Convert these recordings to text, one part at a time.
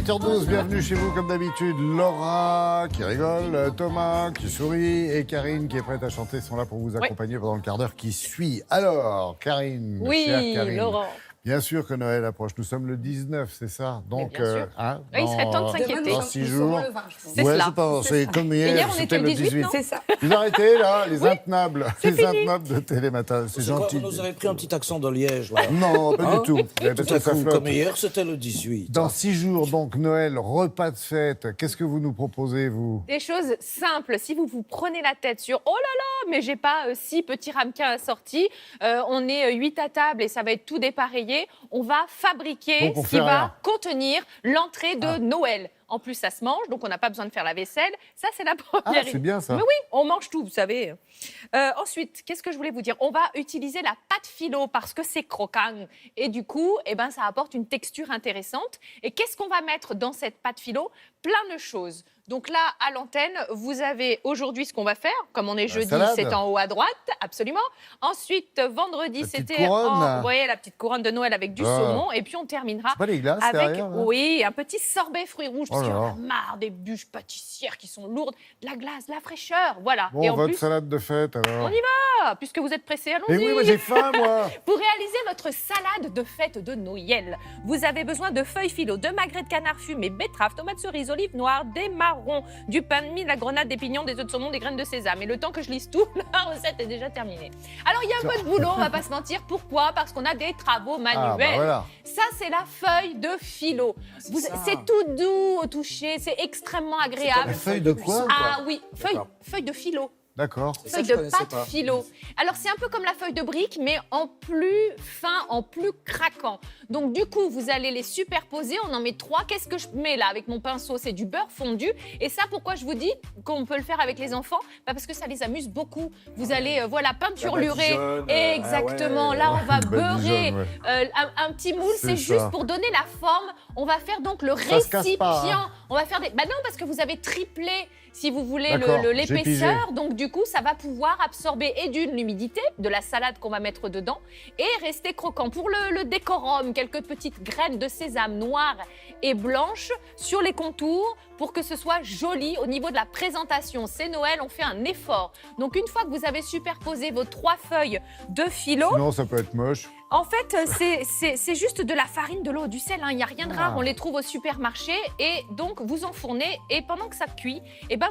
8h12, bienvenue chez vous comme d'habitude. Laura qui rigole, Thomas qui sourit et Karine qui est prête à chanter sont là pour vous accompagner pendant le quart d'heure qui suit. Alors, Karine, chère Karine, Laurent. Bien sûr que Noël approche. Nous sommes le 19, c'est ça. Donc, il serait temps de s'inquiéter. Dans 6 jours. C'est cela. C'est comme hier, on c'était était le 18. C'est ça. Vous arrêtez là, les intenables. Les intenables de Télématin. C'est gentil. Vous nous avez pris un petit accent de Liège. Là. Non, pas du tout. Tout à coup, comme hier, c'était le 18. Dans 6 jours, donc, Noël, repas de fête. Qu'est-ce que vous nous proposez, vous? Des choses simples. Si vous vous prenez la tête sur « Oh là là, mais j'ai pas 6 petits ramequins assortis, on est 8 à table et ça va être tout dépareillé », on va fabriquer ce qui va contenir l'entrée de Noël. En plus, ça se mange, donc on n'a pas besoin de faire la vaisselle. Ça, c'est la première. Ah, c'est bien ça. Mais oui, on mange tout, vous savez. Ensuite, qu'est-ce que je voulais vous dire? On va utiliser la pâte philo parce que c'est croquant. Et du coup, ça apporte une texture intéressante. Et qu'est-ce qu'on va mettre dans cette pâte philo? Plein de choses. Donc là, à l'antenne, vous avez aujourd'hui ce qu'on va faire. Comme on est jeudi, c'est en haut à droite, absolument. Ensuite, vendredi, c'était vous voyez, la petite couronne de Noël avec du saumon. Et puis, on terminera pas les glaces avec derrière, un petit sorbet fruits rouges. Parce qu'il y en a marre des bûches pâtissières qui sont lourdes. De la glace, de la fraîcheur, voilà. Bon, et votre plus, salade de fête, alors. On y va, puisque vous êtes pressés, allons-y. Mais oui, moi j'ai faim, moi. Pour réaliser votre salade de fête de Noël, vous avez besoin de feuilles philo, de magrets de canard fumé, betteraves, tomates cerises, olives noires, des marrons, du pain de mie, de la grenade, des pignons, des œufs de saumon, des graines de sésame. Et le temps que je lise tout, la recette est déjà terminée. Alors, il y a un peu de boulot, on va pas se mentir. Pourquoi? Parce qu'on a des travaux manuels. Voilà. Ça, c'est la feuille de philo. C'est tout doux au toucher, c'est extrêmement agréable. La feuille de quoi? Ah oui, feuille de philo. D'accord. Feuille de pâte philo. Alors, c'est un peu comme la feuille de brique, mais en plus fin, en plus craquant. Donc, du coup, vous allez les superposer. On en met 3. Qu'est-ce que je mets là avec mon pinceau? C'est du beurre fondu. Et ça, pourquoi je vous dis qu'on peut le faire avec les enfants? Parce que ça les amuse beaucoup. Vous allez, peinturlurer. Exactement. Là, on va beurrer un petit moule. C'est juste pour donner la forme. On va faire donc le récipient. On va faire des... non, parce que vous avez triplé, si vous voulez, l'épaisseur. Donc, du coup, ça va pouvoir absorber l'humidité de la salade qu'on va mettre dedans et rester croquant. Pour le décorum, quelques petites graines de sésame noires et blanches sur les contours pour que ce soit joli au niveau de la présentation. C'est Noël, on fait un effort. Donc, une fois que vous avez superposé vos 3 feuilles de philo... Sinon, ça peut être moche. En fait, c'est juste de la farine, de l'eau, du sel. Il n'y a rien de rare. On les trouve au supermarché. Et donc, vous enfournez. Et pendant que ça cuit,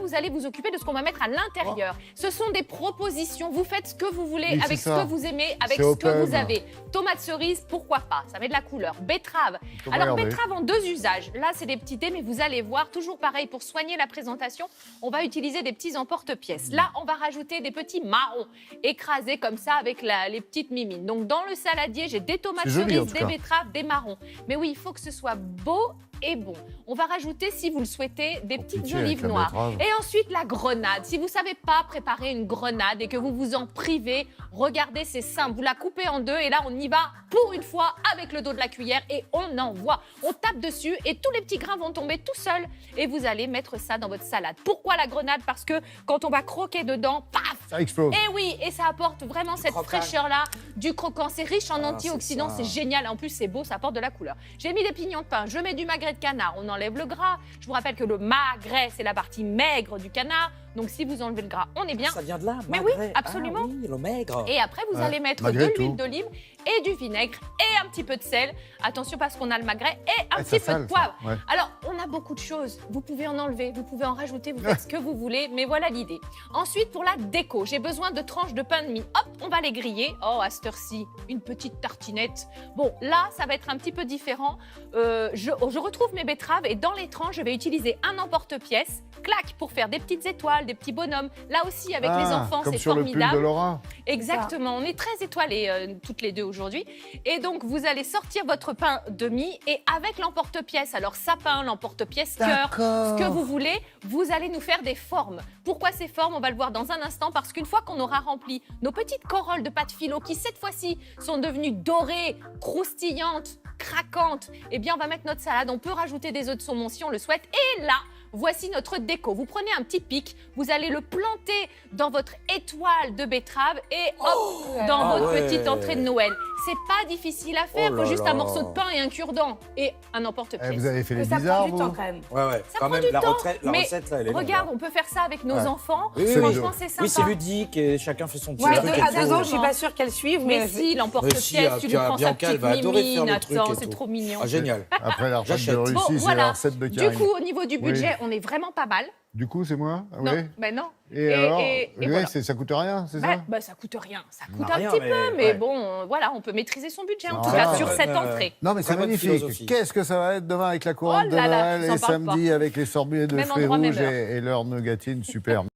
vous allez vous occuper de ce qu'on va mettre à l'intérieur. Ce sont des propositions. Vous faites ce que vous voulez, avec ce que vous aimez, avec ce que vous avez. Tomates cerises, pourquoi pas? Ça met de la couleur. Betterave. Alors, betterave en 2 usages. Là, c'est des petits dés, mais vous allez voir, toujours pareil, pour soigner la présentation, on va utiliser des petits emporte-pièces. Là, on va rajouter des petits marrons écrasés comme ça avec les petites mimines. Donc, dans le saladier, j'ai des tomates cerises, des betteraves, des marrons. Mais oui, il faut que ce soit beau et bon. On va rajouter, si vous le souhaitez, des petites olives noires. Et ensuite, la grenade. Si vous ne savez pas préparer une grenade et que vous vous en privez, regardez, c'est simple. Vous la coupez en 2 et là, on y va pour une fois avec le dos de la cuillère et on envoie. On tape dessus et tous les petits grains vont tomber tout seuls et vous allez mettre ça dans votre salade. Pourquoi la grenade? Parce que quand on va croquer dedans, paf! Ça explose. Et oui, et ça apporte vraiment cette fraîcheur-là, du croquant. C'est riche en antioxydants, c'est génial. En plus, c'est beau, ça apporte de la couleur. J'ai mis des pignons de pain, je mets du magret de canard, on enlève le gras. Je vous rappelle que le magret, c'est la partie maigre du canard. Donc, si vous enlevez le gras, on est bien. Ça vient de là, mais magret. Oui, absolument. Ah oui, le maigre. Et après, vous allez mettre de l'huile d'olive et du vinaigre et un petit peu de sel. Attention, parce qu'on a le magret et un petit peu de poivre. Alors, on a beaucoup de choses. Vous pouvez en enlever, vous pouvez en rajouter, vous faites ce que vous voulez. Mais voilà l'idée. Ensuite, pour la déco, j'ai besoin de tranches de pain de mie. Hop, on va les griller. Oh, à cette heure-ci, une petite tartinette. Bon, là, ça va être un petit peu différent. Je retrouve mes betteraves et dans les tranches, je vais utiliser un emporte-pièce. Clac, pour faire des petites étoiles, des petits bonhommes. Là aussi, avec les enfants, c'est formidable. Comme sur le pull de Laura. Exactement, on est très étoilées toutes les deux aujourd'hui. Et donc, vous allez sortir votre pain de mie et avec l'emporte-pièce, alors sapin, l'emporte-pièce, cœur, ce que vous voulez, vous allez nous faire des formes. Pourquoi ces formes? On va le voir dans un instant parce qu'une fois qu'on aura rempli nos petites corolles de pâte philo qui, cette fois-ci, sont devenues dorées, croustillantes, craquantes, eh bien, on va mettre notre salade. On peut rajouter des œufs de saumon si on le souhaite. Et là, voici notre déco. Vous prenez un petit pic, vous allez le planter dans votre étoile de betterave et hop, dans votre petite entrée de Noël. C'est pas difficile à faire, il faut juste un morceau de pain et un cure-dent et un emporte-pièce. Vous avez fait les Ça bizarres, prend du temps vous? quand même. Ouais, Ça quand prend même, du la temps, recette, mais là, elle est longue, regarde, là. on peut faire ça avec nos Ouais. enfants. Oui, Franchement, c'est sympa. Oui, c'est ludique et chacun fait son petit Ouais, truc. et à tout. 2 ans, je suis pas sûre qu'elle suive, Mais mais si, Mais si, l'emporte-pièce, tu lui prends sa Bianca, elle petite va adorer faire mimine, le truc attends, et c'est tout. trop mignon. Ah, génial. Après la recette de J'achète. Russie, Bon, c'est voilà. la recette de Du Karine. coup, au niveau du budget, on est vraiment pas mal. Du coup, c'est moi? Ah, Non, oui. ben non. Et alors et oui, voilà. ça coûte rien, c'est ça? Bah, ça coûte rien. Ça coûte Bah, un rien, petit mais- peu, mais ouais. bon, voilà, on peut maîtriser son budget, en tout Ah, cas, ouais, sur ouais, cette ouais. entrée. Non, mais c'est Très bonne magnifique. philosophie. Qu'est-ce que ça va être demain avec la couronne Oh de là là, Noël j'en et parle samedi pas. avec les sorbets de Même fruits endroit, même rouges et leur nougatine, super.